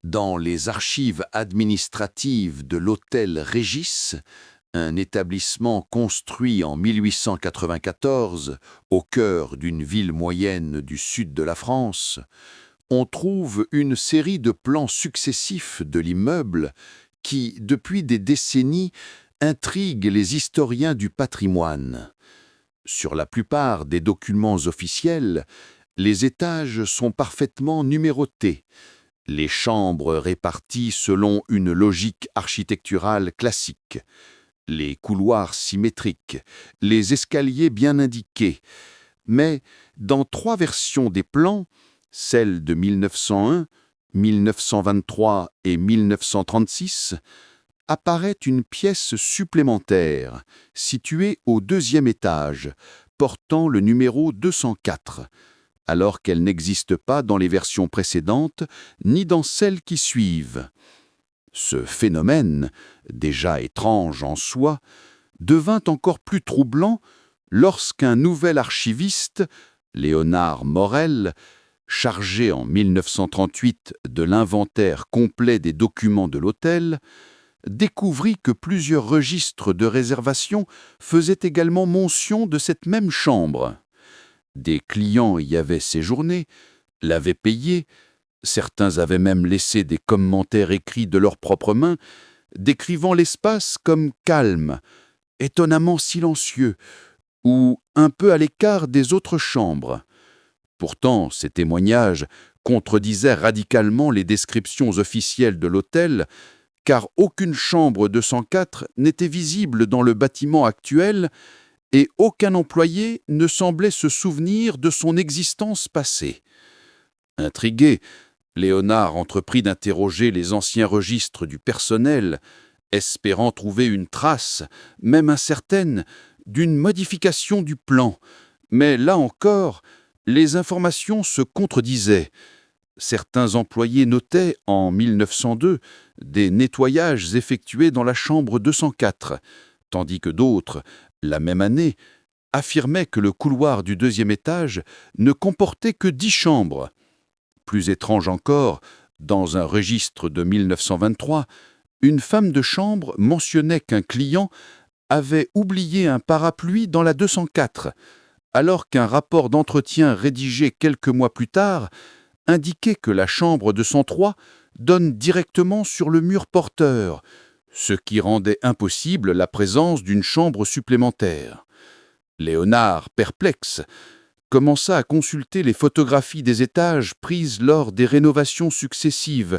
Dans les archives administratives de l'Hôtel Régis, un établissement construit en 1894 au cœur d'une ville moyenne du sud de la France, on trouve une série de plans successifs de l'immeuble qui, depuis des décennies, intriguent les historiens du patrimoine. Sur la plupart des documents officiels, les étages sont parfaitement numérotés, les chambres réparties selon une logique architecturale classique, les couloirs symétriques, les escaliers bien indiqués. Mais dans 3 versions des plans, celles de 1901, 1923 et 1936, apparaît une pièce supplémentaire, située au 2e étage, portant le numéro 204, alors qu'elle n'existe pas dans les versions précédentes ni dans celles qui suivent. Ce phénomène, déjà étrange en soi, devint encore plus troublant lorsqu'un nouvel archiviste, Léonard Morel, chargé en 1938 de l'inventaire complet des documents de l'hôtel, découvrit que plusieurs registres de réservation faisaient également mention de cette même chambre. Des clients y avaient séjourné, l'avaient payé, certains avaient même laissé des commentaires écrits de leurs propres mains, décrivant l'espace comme calme, étonnamment silencieux, ou un peu à l'écart des autres chambres. Pourtant, ces témoignages contredisaient radicalement les descriptions officielles de l'hôtel, car aucune chambre 204 n'était visible dans le bâtiment actuel et aucun employé ne semblait se souvenir de son existence passée. Intrigué, Léonard entreprit d'interroger les anciens registres du personnel, espérant trouver une trace, même incertaine, d'une modification du plan. Mais là encore, les informations se contredisaient. Certains employés notaient, en 1902, des nettoyages effectués dans la chambre 204, tandis que d'autres, la même année, affirmaient que le couloir du 2e étage ne comportait que 10 chambres. Plus étrange encore, dans un registre de 1923, une femme de chambre mentionnait qu'un client avait oublié un parapluie dans la 204, alors qu'un rapport d'entretien rédigé quelques mois plus tard indiquait que la chambre 203 donne directement sur le mur porteur, ce qui rendait impossible la présence d'une chambre supplémentaire. Léonard, perplexe, commença à consulter les photographies des étages prises lors des rénovations successives,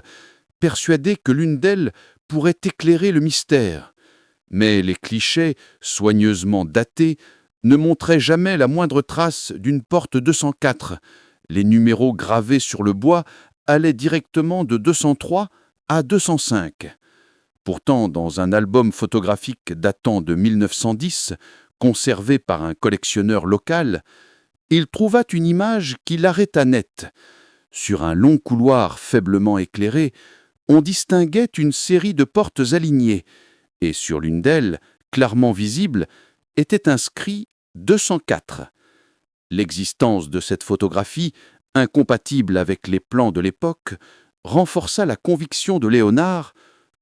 persuadé que l'une d'elles pourrait éclairer le mystère. Mais les clichés, soigneusement datés, ne montraient jamais la moindre trace d'une porte 204. Les numéros gravés sur le bois allaient directement de 203 à 205. Pourtant, dans un album photographique datant de 1910, conservé par un collectionneur local, il trouva une image qui l'arrêta net. Sur un long couloir faiblement éclairé, on distinguait une série de portes alignées, et sur l'une d'elles, clairement visible, était inscrit 204. L'existence de cette photographie, incompatible avec les plans de l'époque, renforça la conviction de Léonard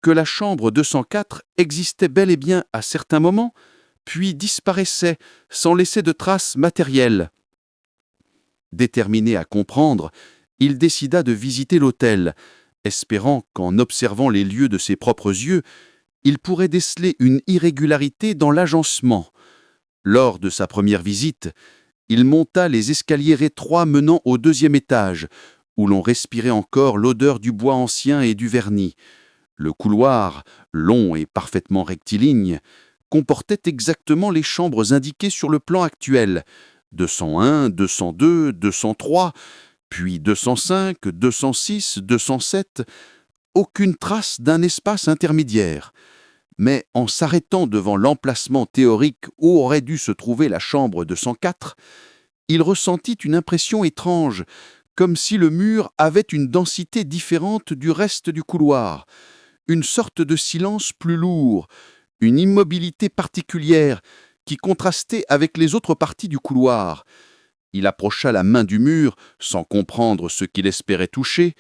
que la chambre 204 existait bel et bien à certains moments, puis disparaissait sans laisser de traces matérielles. Déterminé à comprendre, il décida de visiter l'hôtel, espérant qu'en observant les lieux de ses propres yeux, il pourrait déceler une irrégularité dans l'agencement. Lors de sa première visite, il monta les escaliers étroits menant au 2e étage, où l'on respirait encore l'odeur du bois ancien et du vernis. Le couloir, long et parfaitement rectiligne, comportait exactement les chambres indiquées sur le plan actuel, 201, 202, 203, puis 205, 206, 207, aucune trace d'un espace intermédiaire. Mais en s'arrêtant devant l'emplacement théorique où aurait dû se trouver la chambre 204, il ressentit une impression étrange, comme si le mur avait une densité différente du reste du couloir, une sorte de silence plus lourd, une immobilité particulière qui contrastait avec les autres parties du couloir. Il approcha la main du mur sans comprendre ce qu'il espérait toucher,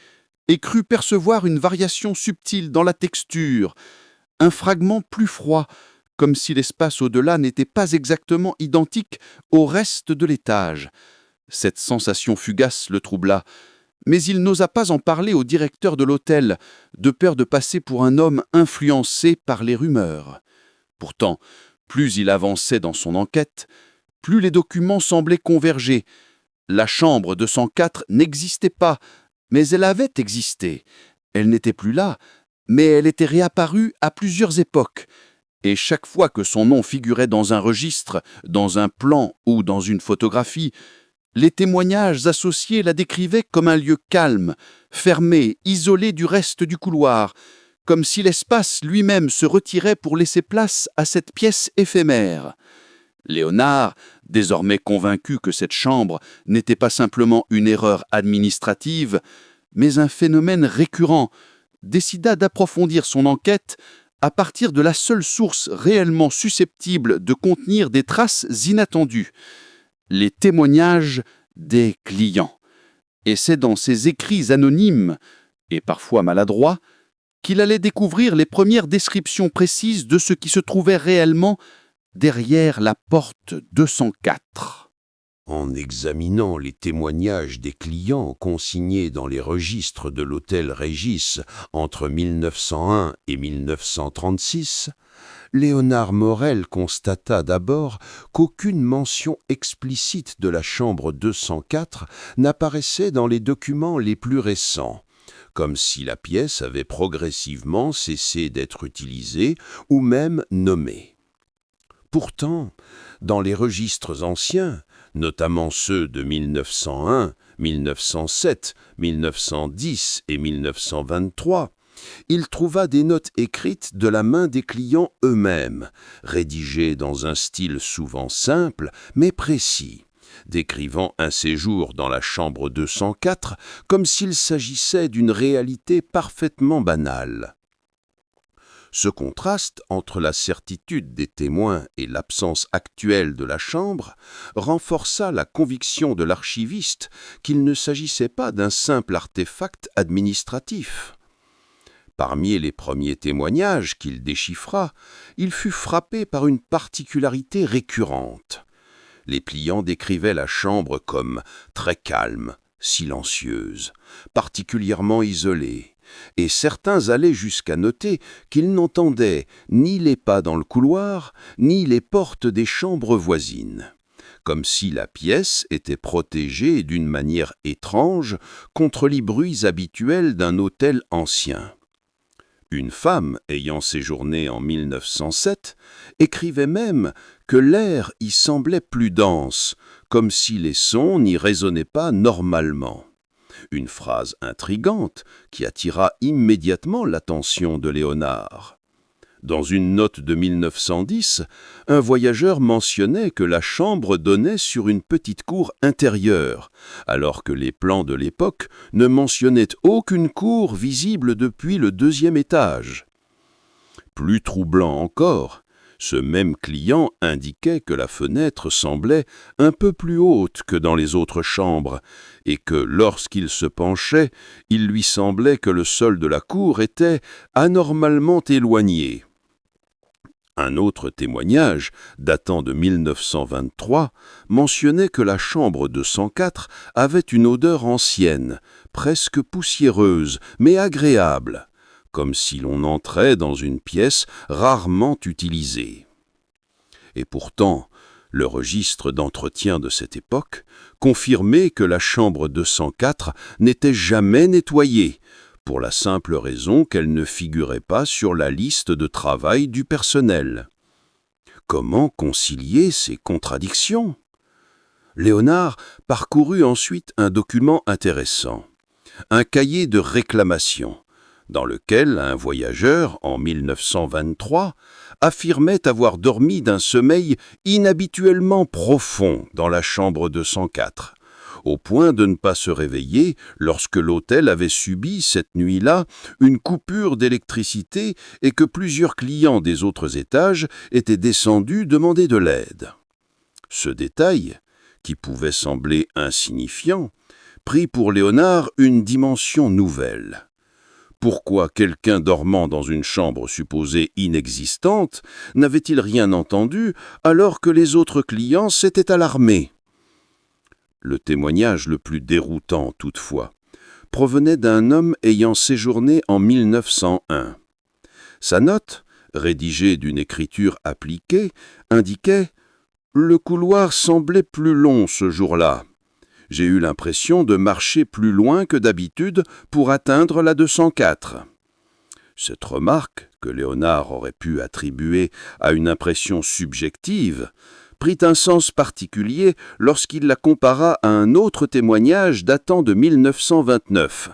et crut percevoir une variation subtile dans la texture, un fragment plus froid, comme si l'espace au-delà n'était pas exactement identique au reste de l'étage. Cette sensation fugace le troubla, mais il n'osa pas en parler au directeur de l'hôtel, de peur de passer pour un homme influencé par les rumeurs. Pourtant, plus il avançait dans son enquête, plus les documents semblaient converger. La chambre 204 n'existait pas, mais elle avait existé. Elle n'était plus là, mais elle était réapparue à plusieurs époques. Et chaque fois que son nom figurait dans un registre, dans un plan ou dans une photographie, les témoignages associés la décrivaient comme un lieu calme, fermé, isolé du reste du couloir, comme si l'espace lui-même se retirait pour laisser place à cette pièce éphémère. Léonard, désormais convaincu que cette chambre n'était pas simplement une erreur administrative, mais un phénomène récurrent, décida d'approfondir son enquête à partir de la seule source réellement susceptible de contenir des traces inattendues, les témoignages des clients. Et c'est dans ces écrits anonymes, et parfois maladroits, qu'il allait découvrir les premières descriptions précises de ce qui se trouvait réellement derrière la porte 204. En examinant les témoignages des clients consignés dans les registres de l'hôtel Régis entre 1901 et 1936, Léonard Morel constata d'abord qu'aucune mention explicite de la chambre 204 n'apparaissait dans les documents les plus récents, comme si la pièce avait progressivement cessé d'être utilisée ou même nommée. Pourtant, dans les registres anciens, notamment ceux de 1901, 1907, 1910 et 1923, il trouva des notes écrites de la main des clients eux-mêmes, rédigées dans un style souvent simple mais précis, décrivant un séjour dans la chambre 204 comme s'il s'agissait d'une réalité parfaitement banale. Ce contraste entre la certitude des témoins et l'absence actuelle de la chambre renforça la conviction de l'archiviste qu'il ne s'agissait pas d'un simple artefact administratif. Parmi les premiers témoignages qu'il déchiffra, il fut frappé par une particularité récurrente. Les clients décrivaient la chambre comme très calme, silencieuse, particulièrement isolée, et certains allaient jusqu'à noter qu'ils n'entendaient ni les pas dans le couloir, ni les portes des chambres voisines, comme si la pièce était protégée d'une manière étrange contre les bruits habituels d'un hôtel ancien. Une femme ayant séjourné en 1907 écrivait même que l'air y semblait plus dense, comme si les sons n'y résonnaient pas normalement. Une phrase intrigante qui attira immédiatement l'attention de Léonard. Dans une note de 1910, un voyageur mentionnait que la chambre donnait sur une petite cour intérieure, alors que les plans de l'époque ne mentionnaient aucune cour visible depuis le 2e étage. Plus troublant encore, ce même client indiquait que la fenêtre semblait un peu plus haute que dans les autres chambres et que lorsqu'il se penchait, il lui semblait que le sol de la cour était anormalement éloigné. Un autre témoignage, datant de 1923, mentionnait que la chambre 204 avait une odeur ancienne, presque poussiéreuse, mais agréable, comme si l'on entrait dans une pièce rarement utilisée. Et pourtant, le registre d'entretien de cette époque confirmait que la chambre 204 n'était jamais nettoyée, pour la simple raison qu'elle ne figurait pas sur la liste de travail du personnel. Comment concilier ces contradictions ? Léonard parcourut ensuite un document intéressant, un cahier de réclamation, dans lequel un voyageur, en 1923, affirmait avoir dormi d'un sommeil inhabituellement profond dans la chambre 204, au point de ne pas se réveiller lorsque l'hôtel avait subi cette nuit-là une coupure d'électricité et que plusieurs clients des autres étages étaient descendus demander de l'aide. Ce détail, qui pouvait sembler insignifiant, prit pour Léonard une dimension nouvelle. Pourquoi quelqu'un dormant dans une chambre supposée inexistante n'avait-il rien entendu alors que les autres clients s'étaient alarmés? Le témoignage le plus déroutant, toutefois, provenait d'un homme ayant séjourné en 1901. Sa note, rédigée d'une écriture appliquée, indiquait « Le couloir semblait plus long ce jour-là. J'ai eu l'impression de marcher plus loin que d'habitude pour atteindre la 204. » Cette remarque, que Léonard aurait pu attribuer à une impression subjective, prit un sens particulier lorsqu'il la compara à un autre témoignage datant de 1929,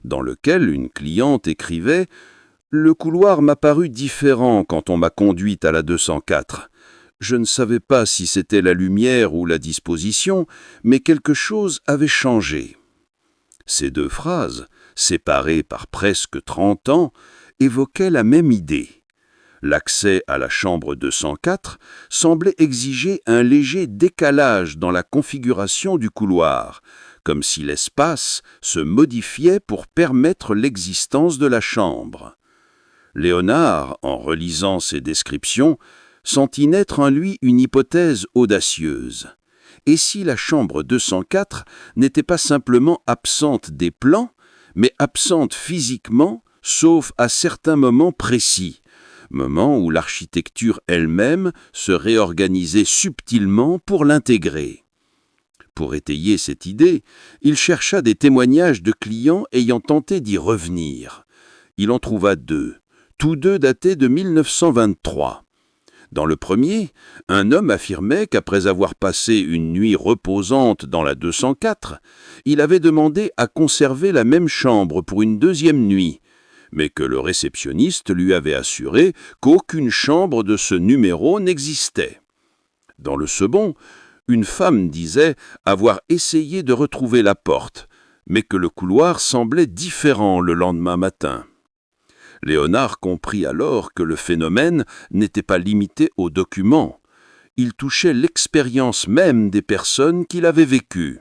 dans lequel une cliente écrivait « Le couloir m'a paru différent quand on m'a conduite à la 204. Je ne savais pas si c'était la lumière ou la disposition, mais quelque chose avait changé. » Ces deux phrases, séparées par presque 30 ans, évoquaient la même idée. L'accès à la chambre 204 semblait exiger un léger décalage dans la configuration du couloir, comme si l'espace se modifiait pour permettre l'existence de la chambre. Léonard, en relisant ces descriptions, sentit naître en lui une hypothèse audacieuse. Et si la chambre 204 n'était pas simplement absente des plans, mais absente physiquement, sauf à certains moments précis, moments où l'architecture elle-même se réorganisait subtilement pour l'intégrer. Pour étayer cette idée, il chercha des témoignages de clients ayant tenté d'y revenir. Il en trouva deux, tous deux datés de 1923. Dans le premier, un homme affirmait qu'après avoir passé une nuit reposante dans la 204, il avait demandé à conserver la même chambre pour une deuxième nuit, mais que le réceptionniste lui avait assuré qu'aucune chambre de ce numéro n'existait. Dans le second, une femme disait avoir essayé de retrouver la porte, mais que le couloir semblait différent le lendemain matin. Léonard comprit alors que le phénomène n'était pas limité aux documents. Il touchait l'expérience même des personnes qui l'avaient vécue.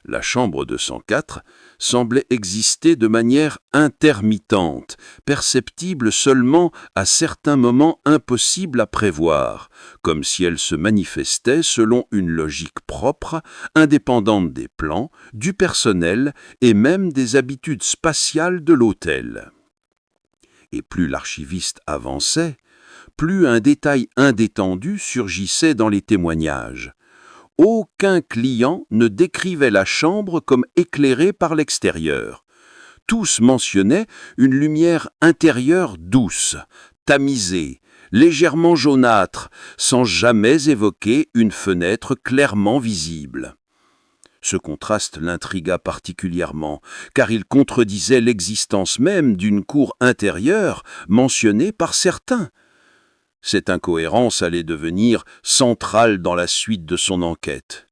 La chambre 204 semblait exister de manière intermittente, perceptible seulement à certains moments impossibles à prévoir, comme si elle se manifestait selon une logique propre, indépendante des plans, du personnel et même des habitudes spatiales de l'hôtel. Et plus l'archiviste avançait, plus un détail indétendu surgissait dans les témoignages. Aucun client ne décrivait la chambre comme éclairée par l'extérieur. Tous mentionnaient une lumière intérieure douce, tamisée, légèrement jaunâtre, sans jamais évoquer une fenêtre clairement visible. Ce contraste l'intrigua particulièrement, car il contredisait l'existence même d'une cour intérieure mentionnée par certains. Cette incohérence allait devenir centrale dans la suite de son enquête.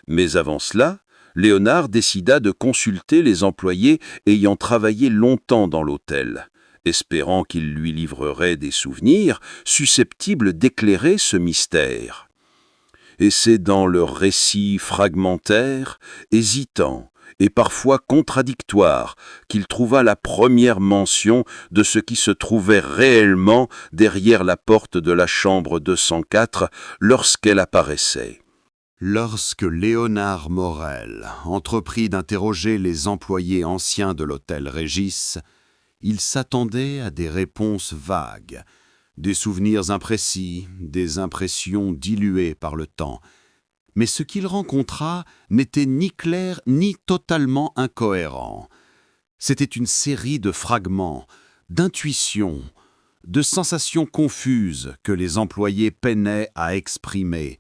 Mais avant cela, Léonard décida de consulter les employés ayant travaillé longtemps dans l'hôtel, espérant qu'ils lui livreraient des souvenirs susceptibles d'éclairer ce mystère. Et c'est dans leur récit fragmentaire, hésitant et parfois contradictoire qu'il trouva la première mention de ce qui se trouvait réellement derrière la porte de la chambre 204 lorsqu'elle apparaissait. Lorsque Léonard Morel entreprit d'interroger les employés anciens de l'hôtel Régis, il s'attendait à des réponses vagues, des souvenirs imprécis, des impressions diluées par le temps. Mais ce qu'il rencontra n'était ni clair ni totalement incohérent. C'était une série de fragments, d'intuitions, de sensations confuses que les employés peinaient à exprimer,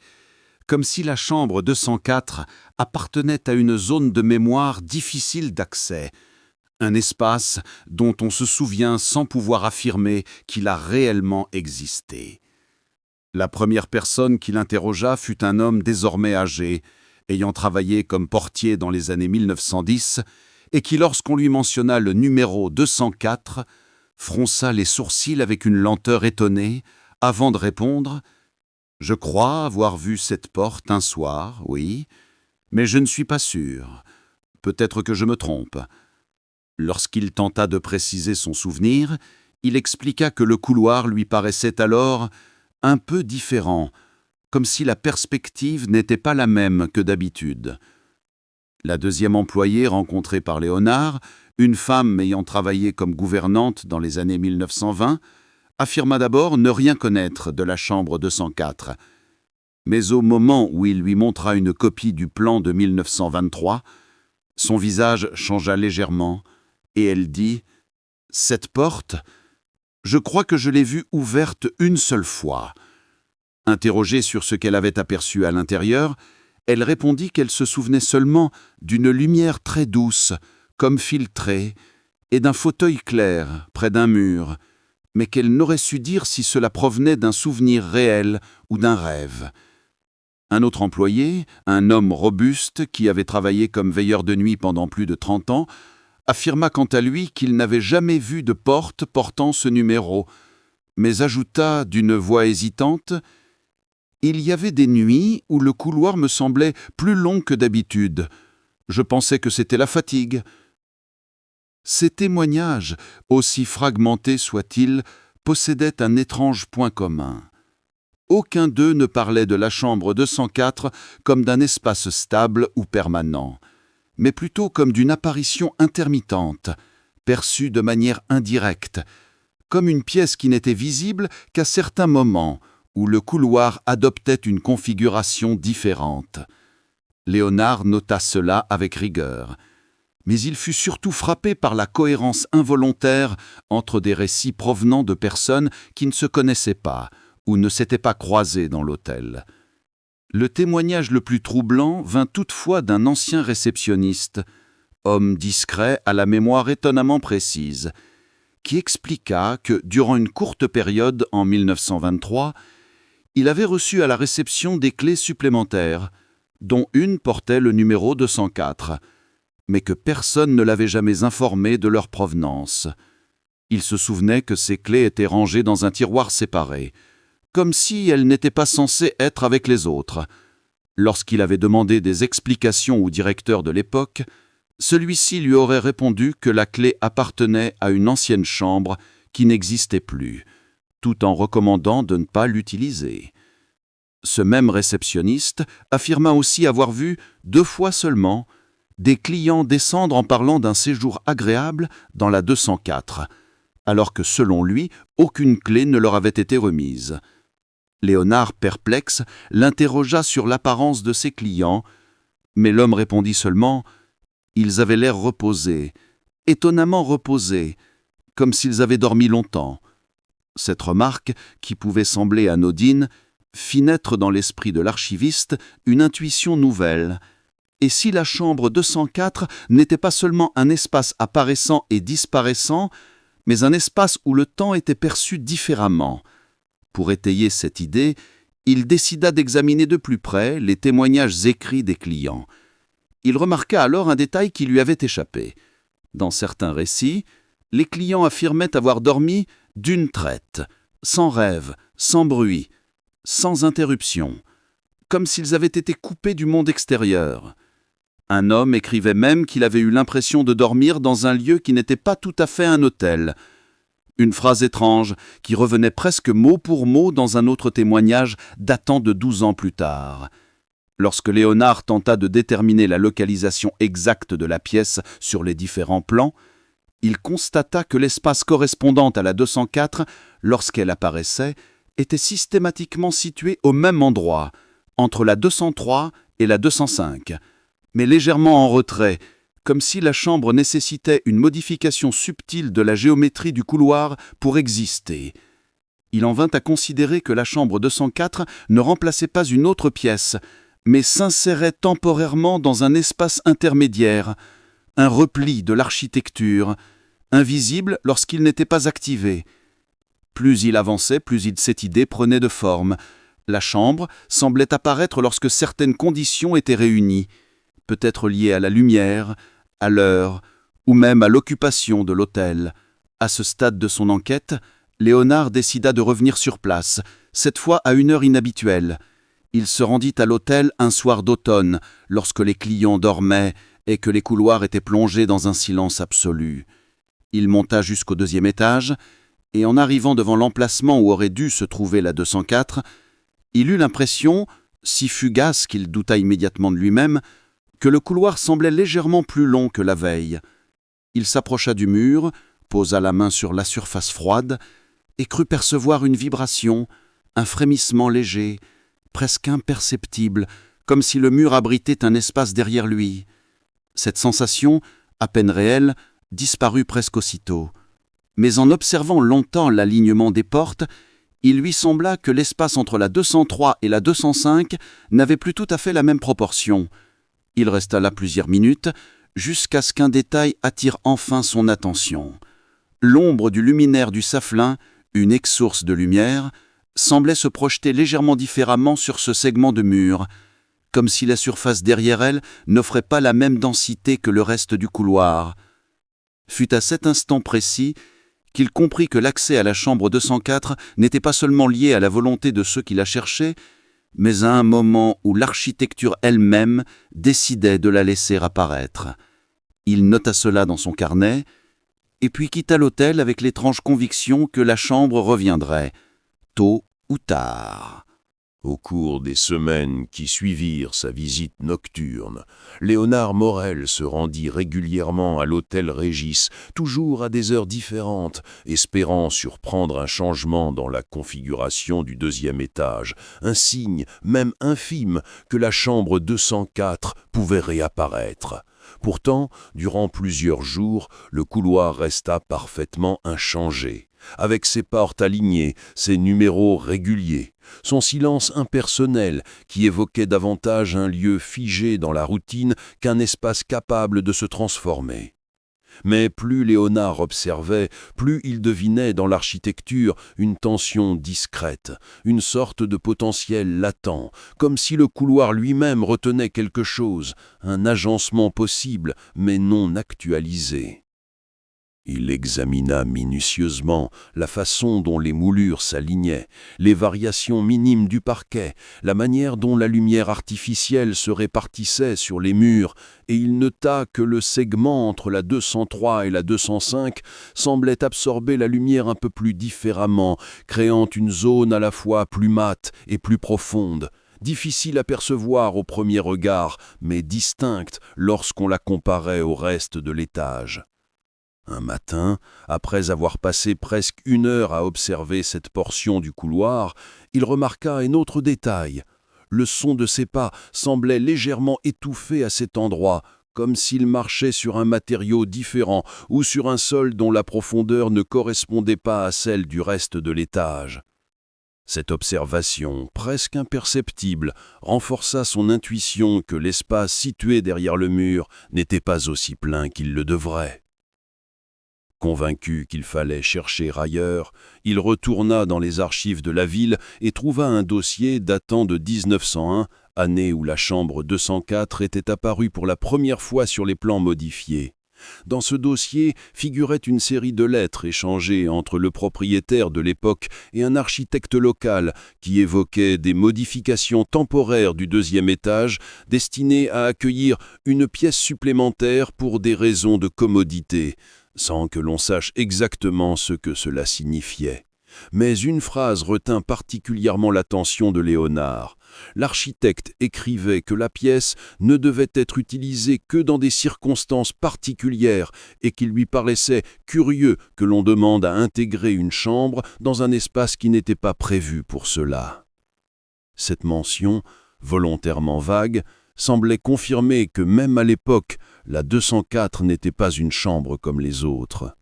comme si la chambre 204 appartenait à une zone de mémoire difficile d'accès, un espace dont on se souvient sans pouvoir affirmer qu'il a réellement existé. La première personne qu'il interrogea fut un homme désormais âgé, ayant travaillé comme portier dans les années 1910, et qui, lorsqu'on lui mentionna le numéro 204, fronça les sourcils avec une lenteur étonnée, avant de répondre « Je crois avoir vu cette porte un soir, oui, mais je ne suis pas sûr. peut-être que je me trompe. » Lorsqu'il tenta de préciser son souvenir, il expliqua que le couloir lui paraissait alors un peu différent, comme si la perspective n'était pas la même que d'habitude. La deuxième employée rencontrée par Léonard, une femme ayant travaillé comme gouvernante dans les années 1920, affirma d'abord ne rien connaître de la chambre 204. Mais au moment où il lui montra une copie du plan de 1923, son visage changea légèrement et elle dit « Cette porte, je crois que je l'ai vue ouverte une seule fois. » Interrogée sur ce qu'elle avait aperçu à l'intérieur, elle répondit qu'elle se souvenait seulement d'une lumière très douce, comme filtrée, et d'un fauteuil clair près d'un mur, mais qu'elle n'aurait su dire si cela provenait d'un souvenir réel ou d'un rêve. Un autre employé, un homme robuste qui avait travaillé comme veilleur de nuit pendant plus de 30 ans, affirma quant à lui qu'il n'avait jamais vu de porte portant ce numéro, mais ajouta d'une voix hésitante « Il y avait des nuits où le couloir me semblait plus long que d'habitude. Je pensais que c'était la fatigue. » Ces témoignages, aussi fragmentés soient-ils, possédaient un étrange point commun. Aucun d'eux ne parlait de la chambre 204 comme d'un espace stable ou permanent, mais plutôt comme d'une apparition intermittente, perçue de manière indirecte, comme une pièce qui n'était visible qu'à certains moments, où le couloir adoptait une configuration différente. Léonard nota cela avec rigueur. Mais il fut surtout frappé par la cohérence involontaire entre des récits provenant de personnes qui ne se connaissaient pas ou ne s'étaient pas croisées dans l'hôtel. Le témoignage le plus troublant vint toutefois d'un ancien réceptionniste, homme discret à la mémoire étonnamment précise, qui expliqua que, durant une courte période en 1923, il avait reçu à la réception des clés supplémentaires, dont une portait le numéro 204, mais que personne ne l'avait jamais informé de leur provenance. Il se souvenait que ces clés étaient rangées dans un tiroir séparé, comme si elles n'étaient pas censées être avec les autres. Lorsqu'il avait demandé des explications au directeur de l'époque, celui-ci lui aurait répondu que la clé appartenait à une ancienne chambre qui n'existait plus, tout en recommandant de ne pas l'utiliser. Ce même réceptionniste affirma aussi avoir vu, 2 fois seulement, des clients descendre en parlant d'un séjour agréable dans la 204, alors que selon lui, aucune clé ne leur avait été remise. Léonard, perplexe, l'interrogea sur l'apparence de ses clients, mais l'homme répondit seulement « Ils avaient l'air reposés, étonnamment reposés, comme s'ils avaient dormi longtemps. » Cette remarque, qui pouvait sembler anodine, fit naître dans l'esprit de l'archiviste une intuition nouvelle. Et si la chambre 204 n'était pas seulement un espace apparaissant et disparaissant, mais un espace où le temps était perçu différemment? Pour étayer cette idée, il décida d'examiner de plus près les témoignages écrits des clients. Il remarqua alors un détail qui lui avait échappé. Dans certains récits, les clients affirmaient avoir dormi d'une traite, sans rêve, sans bruit, sans interruption, comme s'ils avaient été coupés du monde extérieur. Un homme écrivait même qu'il avait eu l'impression de dormir dans un lieu qui n'était pas tout à fait un hôtel. Une phrase étrange qui revenait presque mot pour mot dans un autre témoignage datant de 12 ans plus tard. Lorsque Léonard tenta de déterminer la localisation exacte de la pièce sur les différents plans, il constata que l'espace correspondant à la 204, lorsqu'elle apparaissait, était systématiquement situé au même endroit, entre la 203 et la 205, mais légèrement en retrait, comme si la chambre nécessitait une modification subtile de la géométrie du couloir pour exister. Il en vint à considérer que la chambre 204 ne remplaçait pas une autre pièce, mais s'insérait temporairement dans un espace intermédiaire, un repli de l'architecture, invisible lorsqu'il n'était pas activé. Plus il avançait, plus cette idée prenait de forme. La chambre semblait apparaître lorsque certaines conditions étaient réunies, peut-être liées à la lumière, à l'heure, ou même à l'occupation de l'hôtel. À ce stade de son enquête, Léonard décida de revenir sur place, cette fois à une heure inhabituelle. Il se rendit à l'hôtel un soir d'automne, lorsque les clients dormaient et que les couloirs étaient plongés dans un silence absolu. Il monta jusqu'au 2e étage, et en arrivant devant l'emplacement où aurait dû se trouver la 204, il eut l'impression, si fugace qu'il douta immédiatement de lui-même, que le couloir semblait légèrement plus long que la veille. Il s'approcha du mur, posa la main sur la surface froide, et crut percevoir une vibration, un frémissement léger, presque imperceptible, comme si le mur abritait un espace derrière lui. Cette sensation, à peine réelle, disparut presque aussitôt. Mais en observant longtemps l'alignement des portes, il lui sembla que l'espace entre la 203 et la 205 n'avait plus tout à fait la même proportion. Il resta là plusieurs minutes, jusqu'à ce qu'un détail attire enfin son attention. L'ombre du luminaire du Saffelin, unique source de lumière, semblait se projeter légèrement différemment sur ce segment de mur, comme si la surface derrière elle n'offrait pas la même densité que le reste du couloir. Fut à cet instant précis qu'il comprit que l'accès à la chambre 204 n'était pas seulement lié à la volonté de ceux qui la cherchaient, mais à un moment où l'architecture elle-même décidait de la laisser apparaître. Il nota cela dans son carnet, et puis quitta l'hôtel avec l'étrange conviction que la chambre reviendrait, tôt ou tard. Au cours des semaines qui suivirent sa visite nocturne, Léonard Morel se rendit régulièrement à l'hôtel Régis, toujours à des heures différentes, espérant surprendre un changement dans la configuration du 2e étage, un signe, même infime, que la chambre 204 pouvait réapparaître. Pourtant, durant plusieurs jours, le couloir resta parfaitement inchangé, avec ses portes alignées, ses numéros réguliers, son silence impersonnel qui évoquait davantage un lieu figé dans la routine qu'un espace capable de se transformer. Mais plus Léonard observait, plus il devinait dans l'architecture une tension discrète, une sorte de potentiel latent, comme si le couloir lui-même retenait quelque chose, un agencement possible mais non actualisé. Il examina minutieusement la façon dont les moulures s'alignaient, les variations minimes du parquet, la manière dont la lumière artificielle se répartissait sur les murs, et il nota que le segment entre la 203 et la 205 semblait absorber la lumière un peu plus différemment, créant une zone à la fois plus mate et plus profonde, difficile à percevoir au premier regard, mais distincte lorsqu'on la comparait au reste de l'étage. Un matin, après avoir passé presque 1 heure à observer cette portion du couloir, il remarqua un autre détail. Le son de ses pas semblait légèrement étouffé à cet endroit, comme s'il marchait sur un matériau différent ou sur un sol dont la profondeur ne correspondait pas à celle du reste de l'étage. Cette observation, presque imperceptible, renforça son intuition que l'espace situé derrière le mur n'était pas aussi plein qu'il le devrait. Convaincu qu'il fallait chercher ailleurs, il retourna dans les archives de la ville et trouva un dossier datant de 1901, année où la chambre 204 était apparue pour la première fois sur les plans modifiés. Dans ce dossier figurait une série de lettres échangées entre le propriétaire de l'époque et un architecte local qui évoquait des modifications temporaires du 2e étage destinées à accueillir une pièce supplémentaire pour des raisons de commodité, sans que l'on sache exactement ce que cela signifiait. Mais une phrase retint particulièrement l'attention de Léonard. L'architecte écrivait que la pièce ne devait être utilisée que dans des circonstances particulières et qu'il lui paraissait curieux que l'on demande à intégrer une chambre dans un espace qui n'était pas prévu pour cela. Cette mention, volontairement vague, semblait confirmer que même à l'époque, la 204 n'était pas une chambre comme les autres.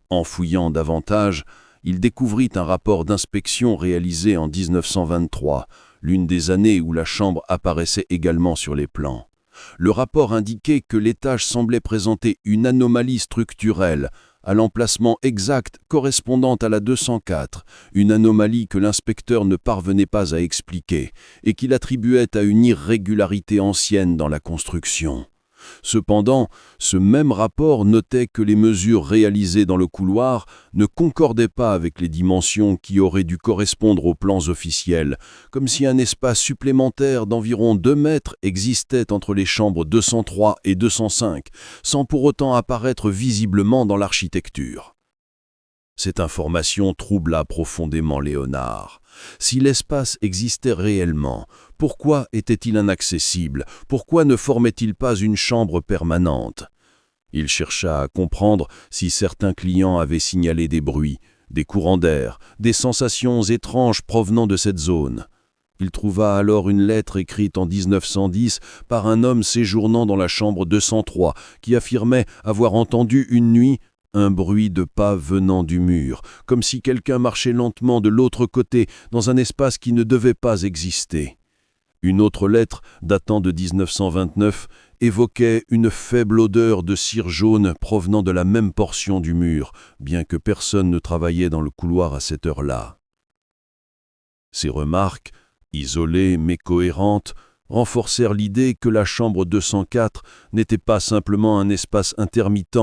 En fouillant davantage, il découvrit un rapport d'inspection réalisé en 1923, l'une des années où la chambre apparaissait également sur les plans. Le rapport indiquait que l'étage semblait présenter une anomalie structurelle, à l'emplacement exact correspondant à la 204, une anomalie que l'inspecteur ne parvenait pas à expliquer et qu'il attribuait à une irrégularité ancienne dans la construction. Cependant, ce même rapport notait que les mesures réalisées dans le couloir ne concordaient pas avec les dimensions qui auraient dû correspondre aux plans officiels, comme si un espace supplémentaire d'environ 2 mètres existait entre les chambres 203 et 205, sans pour autant apparaître visiblement dans l'architecture. Cette information troubla profondément Léonard. Si l'espace existait réellement, pourquoi était-il inaccessible? Pourquoi ne formait-il pas une chambre permanente? Il chercha à comprendre si certains clients avaient signalé des bruits, des courants d'air, des sensations étranges provenant de cette zone. Il trouva alors une lettre écrite en 1910 par un homme séjournant dans la chambre 203 qui affirmait avoir entendu une nuit un bruit de pas venant du mur, comme si quelqu'un marchait lentement de l'autre côté dans un espace qui ne devait pas exister. Une autre lettre, datant de 1929, évoquait une faible odeur de cire jaune provenant de la même portion du mur, bien que personne ne travaillait dans le couloir à cette heure-là. Ces remarques, isolées mais cohérentes, renforcèrent l'idée que la chambre 204 n'était pas simplement un espace intermittent,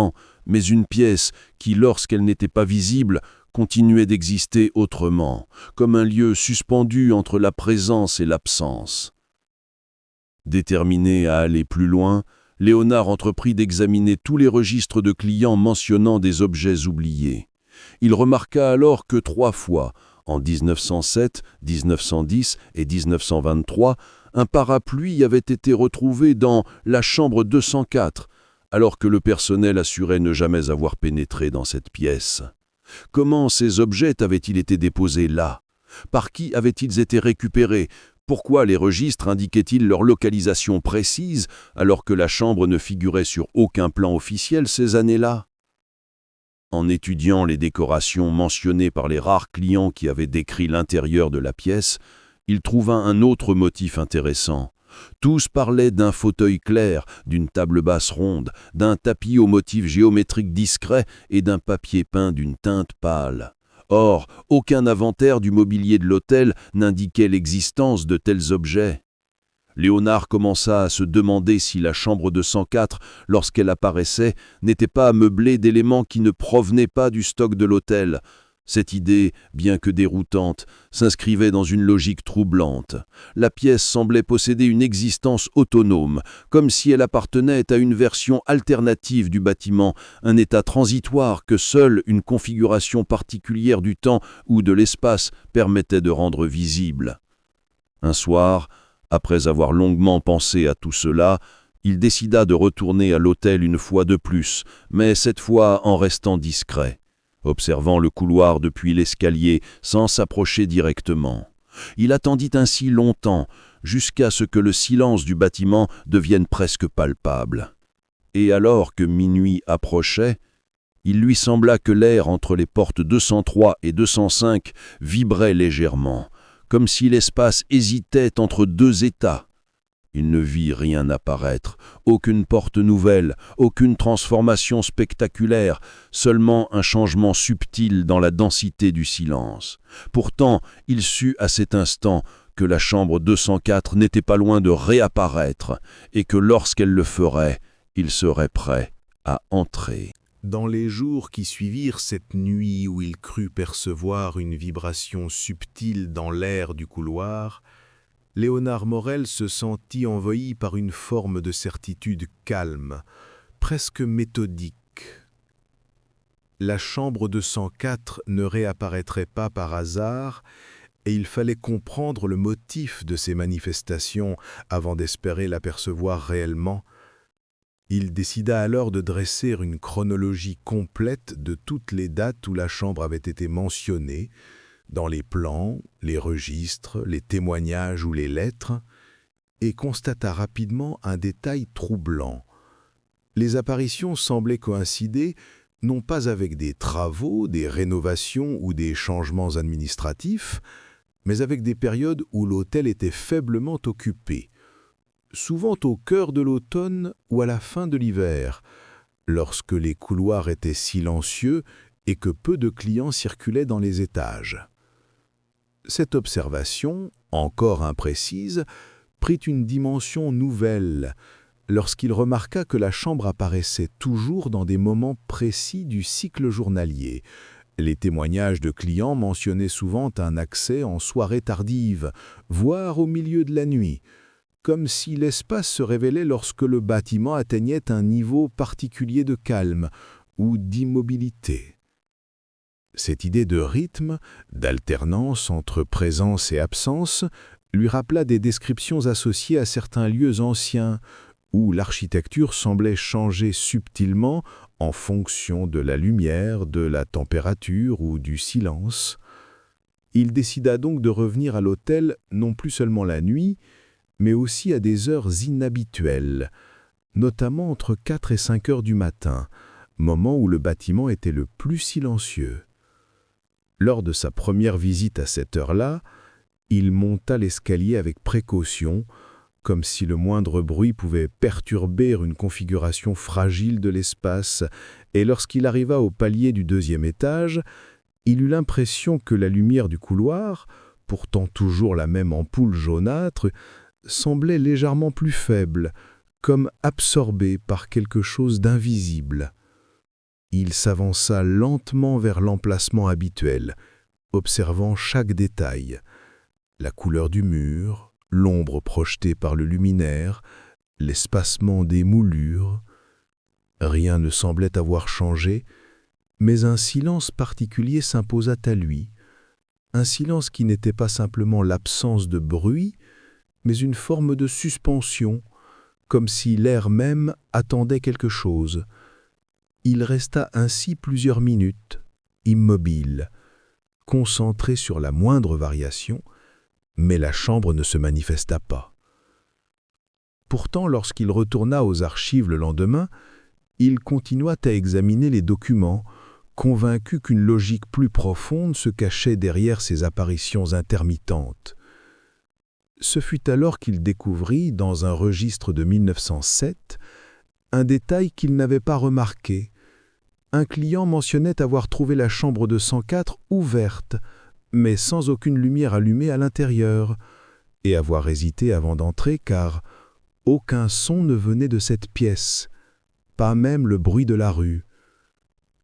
mais une pièce qui, lorsqu'elle n'était pas visible, continuait d'exister autrement, comme un lieu suspendu entre la présence et l'absence. Déterminé à aller plus loin, Léonard entreprit d'examiner tous les registres de clients mentionnant des objets oubliés. Il remarqua alors que 3 fois, en 1907, 1910 et 1923, un parapluie avait été retrouvé dans la chambre 204, alors que le personnel assurait ne jamais avoir pénétré dans cette pièce. Comment ces objets avaient-ils été déposés là? Par qui avaient-ils été récupérés? Pourquoi les registres indiquaient-ils leur localisation précise, alors que la chambre ne figurait sur aucun plan officiel ces années-là? En étudiant les décorations mentionnées par les rares clients qui avaient décrit l'intérieur de la pièce, il trouva un autre motif intéressant. Tous parlaient d'un fauteuil clair, d'une table basse ronde, d'un tapis au motif géométrique discret et d'un papier peint d'une teinte pâle. Or, aucun inventaire du mobilier de l'hôtel n'indiquait l'existence de tels objets. Léonard commença à se demander si la chambre 204, lorsqu'elle apparaissait, n'était pas meublée d'éléments qui ne provenaient pas du stock de l'hôtel. Cette idée, bien que déroutante, s'inscrivait dans une logique troublante. La pièce semblait posséder une existence autonome, comme si elle appartenait à une version alternative du bâtiment, un état transitoire que seule une configuration particulière du temps ou de l'espace permettait de rendre visible. Un soir, après avoir longuement pensé à tout cela, il décida de retourner à l'hôtel une fois de plus, mais cette fois en restant discret, observant le couloir depuis l'escalier sans s'approcher directement. Il attendit ainsi longtemps, jusqu'à ce que le silence du bâtiment devienne presque palpable. Et alors que minuit approchait, il lui sembla que l'air entre les portes 203 et 205 vibrait légèrement, comme si l'espace hésitait entre 2 états. Il ne vit rien apparaître, aucune porte nouvelle, aucune transformation spectaculaire, seulement un changement subtil dans la densité du silence. Pourtant, il sut à cet instant que la chambre 204 n'était pas loin de réapparaître, et que lorsqu'elle le ferait, il serait prêt à entrer. Dans les jours qui suivirent cette nuit où il crut percevoir une vibration subtile dans l'air du couloir, Léonard Morel se sentit envahi par une forme de certitude calme, presque méthodique. La chambre 204 ne réapparaîtrait pas par hasard, et il fallait comprendre le motif de ces manifestations avant d'espérer l'apercevoir réellement. Il décida alors de dresser une chronologie complète de toutes les dates où la chambre avait été mentionnée, dans les plans, les registres, les témoignages ou les lettres, et constata rapidement un détail troublant. Les apparitions semblaient coïncider non pas avec des travaux, des rénovations ou des changements administratifs, mais avec des périodes où l'hôtel était faiblement occupé, souvent au cœur de l'automne ou à la fin de l'hiver, lorsque les couloirs étaient silencieux et que peu de clients circulaient dans les étages. Cette observation, encore imprécise, prit une dimension nouvelle, lorsqu'il remarqua que la chambre apparaissait toujours dans des moments précis du cycle journalier. Les témoignages de clients mentionnaient souvent un accès en soirée tardive, voire au milieu de la nuit, comme si l'espace se révélait lorsque le bâtiment atteignait un niveau particulier de calme ou d'immobilité. Cette idée de rythme, d'alternance entre présence et absence, lui rappela des descriptions associées à certains lieux anciens, où l'architecture semblait changer subtilement en fonction de la lumière, de la température ou du silence. Il décida donc de revenir à l'hôtel non plus seulement la nuit, mais aussi à des heures inhabituelles, notamment entre 4 et 5 heures du matin, moment où le bâtiment était le plus silencieux. Lors de sa première visite à cette heure-là, il monta l'escalier avec précaution, comme si le moindre bruit pouvait perturber une configuration fragile de l'espace, et lorsqu'il arriva au palier du 2e étage, il eut l'impression que la lumière du couloir, pourtant toujours la même ampoule jaunâtre, semblait légèrement plus faible, comme absorbée par quelque chose d'invisible. Il s'avança lentement vers l'emplacement habituel, observant chaque détail, la couleur du mur, l'ombre projetée par le luminaire, l'espacement des moulures. Rien ne semblait avoir changé, mais un silence particulier s'imposa à lui, un silence qui n'était pas simplement l'absence de bruit, mais une forme de suspension, comme si l'air même attendait quelque chose. Il resta ainsi plusieurs minutes, immobile, concentré sur la moindre variation, mais la chambre ne se manifesta pas. Pourtant, lorsqu'il retourna aux archives le lendemain, il continua à examiner les documents, convaincu qu'une logique plus profonde se cachait derrière ces apparitions intermittentes. Ce fut alors qu'il découvrit, dans un registre de 1907, un détail qu'il n'avait pas remarqué. Un client mentionnait avoir trouvé la chambre de 104 ouverte, mais sans aucune lumière allumée à l'intérieur, et avoir hésité avant d'entrer car aucun son ne venait de cette pièce, pas même le bruit de la rue.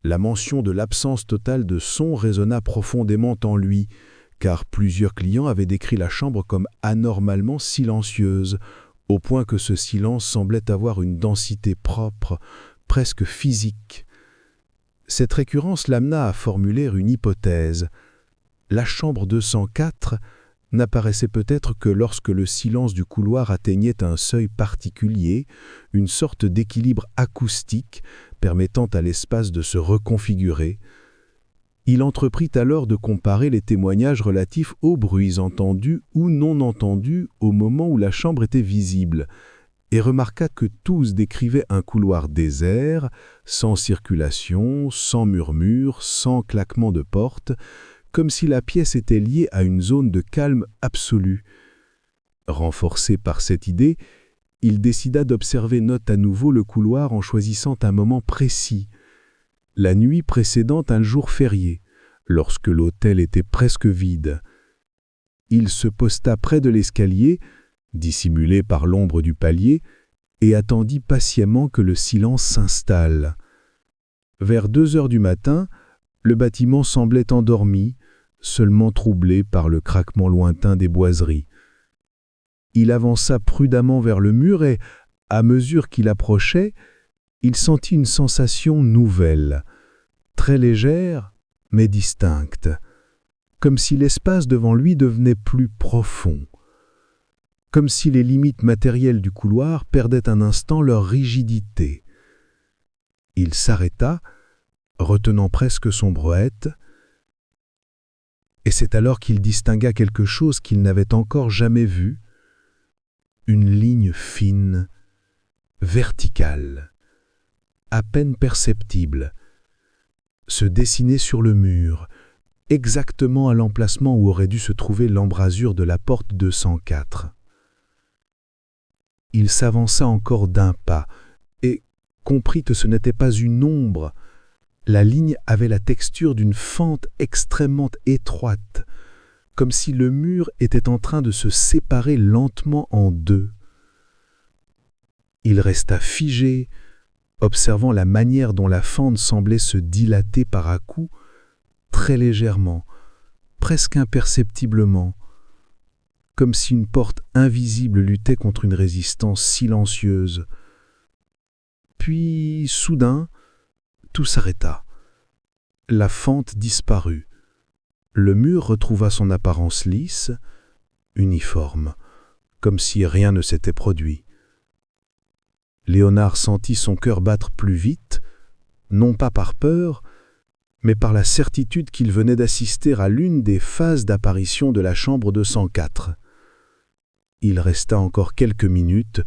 La mention de l'absence totale de son résonna profondément en lui, car plusieurs clients avaient décrit la chambre comme anormalement silencieuse, au point que ce silence semblait avoir une densité propre, presque physique. Cette récurrence l'amena à formuler une hypothèse. La chambre 204 n'apparaissait peut-être que lorsque le silence du couloir atteignait un seuil particulier, une sorte d'équilibre acoustique permettant à l'espace de se reconfigurer. Il entreprit alors de comparer les témoignages relatifs aux bruits entendus ou non entendus au moment où la chambre était visible, et remarqua que tous décrivaient un couloir désert, sans circulation, sans murmure, sans claquement de porte, comme si la pièce était liée à une zone de calme absolu. Renforcé par cette idée, il décida d'observer à nouveau le couloir en choisissant un moment précis, la nuit précédant un jour férié, lorsque l'hôtel était presque vide. Il se posta près de l'escalier, dissimulé par l'ombre du palier, et attendit patiemment que le silence s'installe. Vers 2 heures du matin, le bâtiment semblait endormi, seulement troublé par le craquement lointain des boiseries. Il avança prudemment vers le mur et, à mesure qu'il approchait, il sentit une sensation nouvelle, très légère mais distincte, comme si l'espace devant lui devenait plus profond, comme si les limites matérielles du couloir perdaient un instant leur rigidité. Il s'arrêta, retenant presque son brouette, et c'est alors qu'il distingua quelque chose qu'il n'avait encore jamais vu, une ligne fine, verticale, à peine perceptible, se dessiner sur le mur, exactement à l'emplacement où aurait dû se trouver l'embrasure de la porte 204. Il s'avança encore d'un pas et comprit que ce n'était pas une ombre. La ligne avait la texture d'une fente extrêmement étroite, comme si le mur était en train de se séparer lentement en deux. Il resta figé, observant la manière dont la fente semblait se dilater par à-coups, très légèrement, presque imperceptiblement, comme si une porte invisible luttait contre une résistance silencieuse. Puis, soudain, tout s'arrêta. La fente disparut. Le mur retrouva son apparence lisse, uniforme, comme si rien ne s'était produit. Léonard sentit son cœur battre plus vite, non pas par peur, mais par la certitude qu'il venait d'assister à l'une des phases d'apparition de la chambre 204. Il resta encore quelques minutes,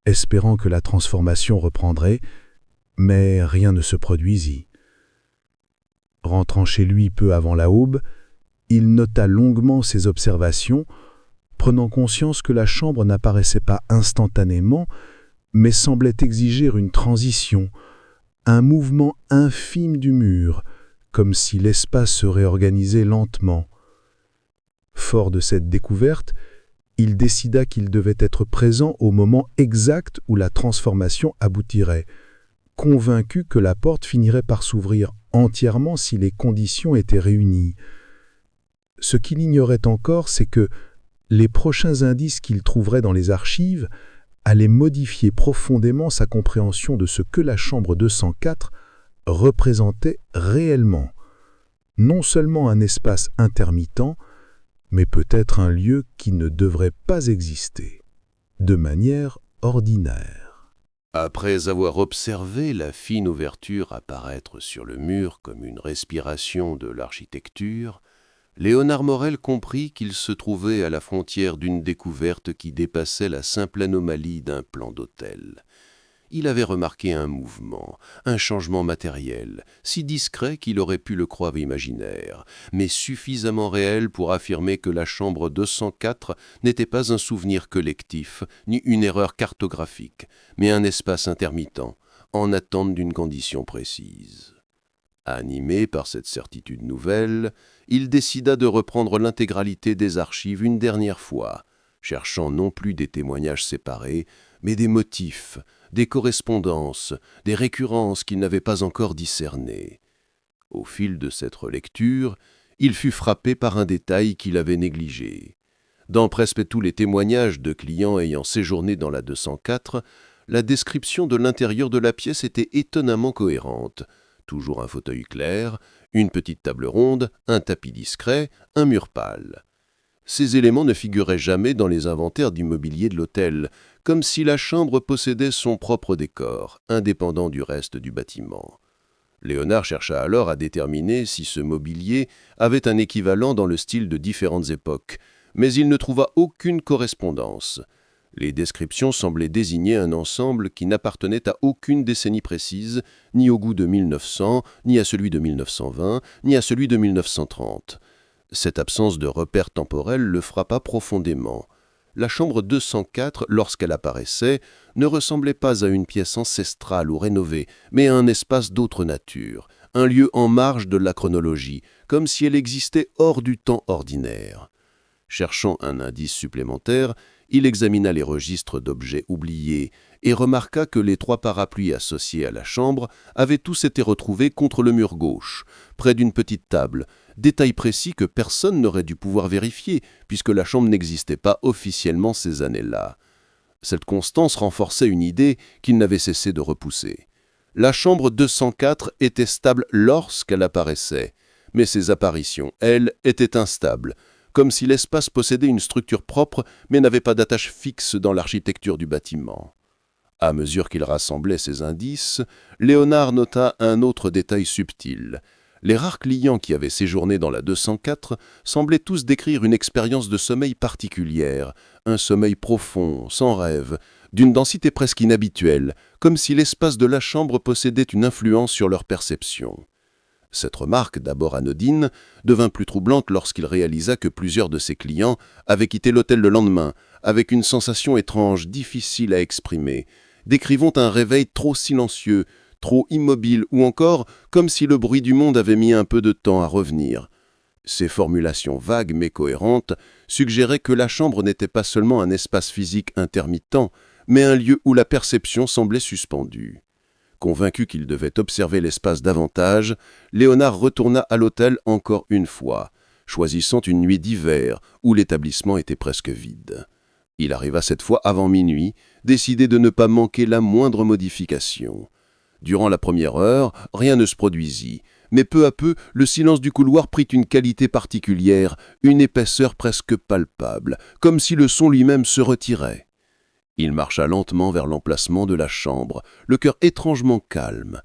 espérant que la transformation reprendrait, mais rien ne se produisit. Rentrant chez lui peu avant la aube, il nota longuement ses observations, prenant conscience que la chambre n'apparaissait pas instantanément, mais semblait exiger une transition, un mouvement infime du mur, comme si l'espace se réorganisait lentement. Fort de cette découverte, il décida qu'il devait être présent au moment exact où la transformation aboutirait, convaincu que la porte finirait par s'ouvrir entièrement si les conditions étaient réunies. Ce qu'il ignorait encore, c'est que les prochains indices qu'il trouverait dans les archives allaient modifier profondément sa compréhension de ce que la chambre 204 représentait réellement. Non seulement un espace intermittent, mais peut-être un lieu qui ne devrait pas exister, de manière ordinaire. Après avoir observé la fine ouverture apparaître sur le mur comme une respiration de l'architecture, Léonard Morel comprit qu'il se trouvait à la frontière d'une découverte qui dépassait la simple anomalie d'un plan d'hôtel. Il avait remarqué un mouvement, un changement matériel, si discret qu'il aurait pu le croire imaginaire, mais suffisamment réel pour affirmer que la chambre 204 n'était pas un souvenir collectif, ni une erreur cartographique, mais un espace intermittent, en attente d'une condition précise. Animé par cette certitude nouvelle, il décida de reprendre l'intégralité des archives une dernière fois, cherchant non plus des témoignages séparés, mais des motifs, des correspondances, des récurrences qu'il n'avait pas encore discernées. Au fil de cette relecture, il fut frappé par un détail qu'il avait négligé. Dans presque tous les témoignages de clients ayant séjourné dans la 204, la description de l'intérieur de la pièce était étonnamment cohérente. Toujours un fauteuil clair, une petite table ronde, un tapis discret, un mur pâle. Ces éléments ne figuraient jamais dans les inventaires du mobilier de l'hôtel, comme si la chambre possédait son propre décor, indépendant du reste du bâtiment. Léonard chercha alors à déterminer si ce mobilier avait un équivalent dans le style de différentes époques, mais il ne trouva aucune correspondance. Les descriptions semblaient désigner un ensemble qui n'appartenait à aucune décennie précise, ni au goût de 1900, ni à celui de 1920, ni à celui de 1930. Cette absence de repères temporels le frappa profondément. La chambre 204, lorsqu'elle apparaissait, ne ressemblait pas à une pièce ancestrale ou rénovée, mais à un espace d'autre nature, un lieu en marge de la chronologie, comme si elle existait hors du temps ordinaire. Cherchant un indice supplémentaire, il examina les registres d'objets oubliés et remarqua que les 3 parapluies associés à la chambre avaient tous été retrouvés contre le mur gauche, près d'une petite table, détail précis que personne n'aurait dû pouvoir vérifier, puisque la chambre n'existait pas officiellement ces années-là. Cette constance renforçait une idée qu'il n'avait cessé de repousser. La chambre 204 était stable lorsqu'elle apparaissait, mais ses apparitions, elles, étaient instables, comme si l'espace possédait une structure propre mais n'avait pas d'attache fixe dans l'architecture du bâtiment. À mesure qu'il rassemblait ces indices, Léonard nota un autre détail subtil. Les rares clients qui avaient séjourné dans la 204 semblaient tous décrire une expérience de sommeil particulière, un sommeil profond, sans rêve, d'une densité presque inhabituelle, comme si l'espace de la chambre possédait une influence sur leur perception. Cette remarque, d'abord anodine, devint plus troublante lorsqu'il réalisa que plusieurs de ses clients avaient quitté l'hôtel le lendemain, avec une sensation étrange, difficile à exprimer, décrivant un réveil trop silencieux, trop immobile, ou encore comme si le bruit du monde avait mis un peu de temps à revenir. Ces formulations vagues mais cohérentes suggéraient que la chambre n'était pas seulement un espace physique intermittent, mais un lieu où la perception semblait suspendue. Convaincu qu'il devait observer l'espace davantage, Léonard retourna à l'hôtel encore une fois, choisissant une nuit d'hiver où l'établissement était presque vide. Il arriva cette fois avant minuit, décidé de ne pas manquer la moindre modification. Durant la première heure, rien ne se produisit, mais peu à peu, le silence du couloir prit une qualité particulière, une épaisseur presque palpable, comme si le son lui-même se retirait. Il marcha lentement vers l'emplacement de la chambre, le cœur étrangement calme,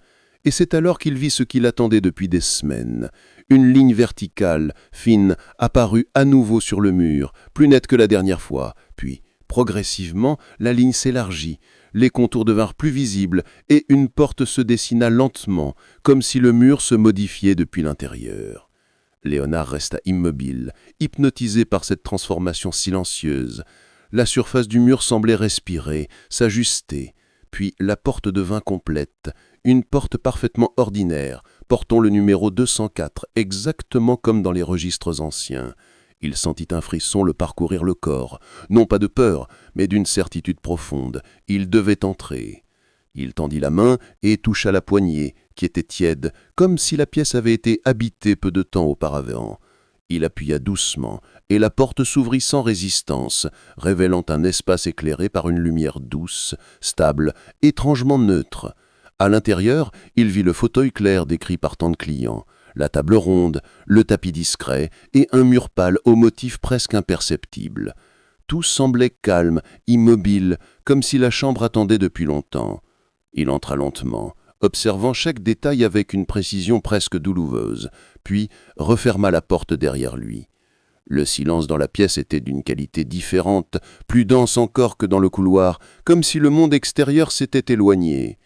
et c'est alors qu'il vit ce qu'il attendait depuis des semaines. Une ligne verticale, fine, apparut à nouveau sur le mur, plus nette que la dernière fois, puis, progressivement, la ligne s'élargit, les contours devinrent plus visibles, et une porte se dessina lentement, comme si le mur se modifiait depuis l'intérieur. Léonard resta immobile, hypnotisé par cette transformation silencieuse. La surface du mur semblait respirer, s'ajuster, puis la porte devint complète, une porte parfaitement ordinaire, portant le numéro 204, exactement comme dans les registres anciens. Il sentit un frisson le parcourir le corps, non pas de peur, mais d'une certitude profonde. Il devait entrer. Il tendit la main et toucha la poignée, qui était tiède, comme si la pièce avait été habitée peu de temps auparavant. Il appuya doucement, et la porte s'ouvrit sans résistance, révélant un espace éclairé par une lumière douce, stable, étrangement neutre. À l'intérieur, il vit le fauteuil clair décrit par tant de clients, la table ronde, le tapis discret et un mur pâle au motif presque imperceptible. Tout semblait calme, immobile, comme si la chambre attendait depuis longtemps. Il entra lentement, observant chaque détail avec une précision presque douloureuse, puis referma la porte derrière lui. Le silence dans la pièce était d'une qualité différente, plus dense encore que dans le couloir, comme si le monde extérieur s'était éloigné.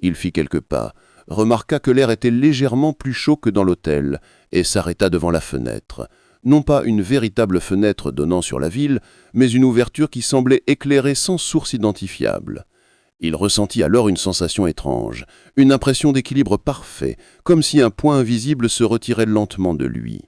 Il fit quelques pas, remarqua que l'air était légèrement plus chaud que dans l'hôtel, et s'arrêta devant la fenêtre. Non pas une véritable fenêtre donnant sur la ville, mais une ouverture qui semblait éclairer sans source identifiable. Il ressentit alors une sensation étrange, une impression d'équilibre parfait, comme si un point invisible se retirait lentement de lui.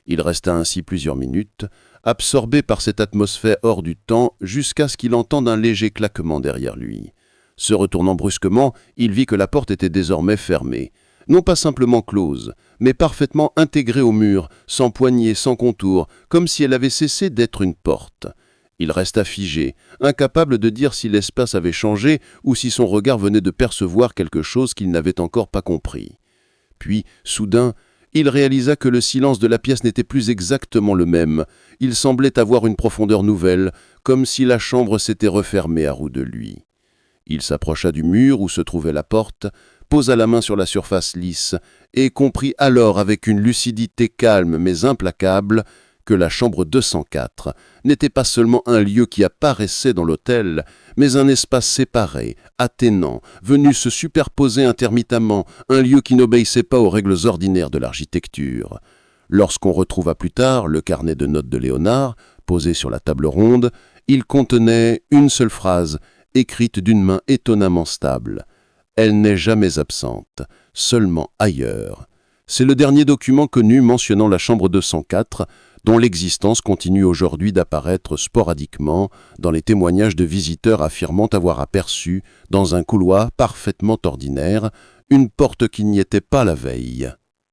Il resta ainsi plusieurs minutes, absorbé par cette atmosphère hors du temps, jusqu'à ce qu'il entende un léger claquement derrière lui. Se retournant brusquement, il vit que la porte était désormais fermée. Non pas simplement close, mais parfaitement intégrée au mur, sans poignée, sans contour, comme si elle avait cessé d'être une porte. Il resta figé, incapable de dire si l'espace avait changé ou si son regard venait de percevoir quelque chose qu'il n'avait encore pas compris. Puis, soudain, il réalisa que le silence de la pièce n'était plus exactement le même. Il semblait avoir une profondeur nouvelle, comme si la chambre s'était refermée à roue de lui. Il s'approcha du mur où se trouvait la porte, posa la main sur la surface lisse et comprit alors avec une lucidité calme mais implacable que la chambre 204 n'était pas seulement un lieu qui apparaissait dans l'hôtel, mais un espace séparé, atténant, venu se superposer intermittemment, un lieu qui n'obéissait pas aux règles ordinaires de l'architecture. Lorsqu'on retrouva plus tard le carnet de notes de Léonard, posé sur la table ronde, il contenait une seule phrase, écrite d'une main étonnamment stable. « Elle n'est jamais absente, seulement ailleurs ». C'est le dernier document connu mentionnant la chambre 204, dont l'existence continue aujourd'hui d'apparaître sporadiquement dans les témoignages de visiteurs affirmant avoir aperçu, dans un couloir parfaitement ordinaire, une porte qui n'y était pas la veille.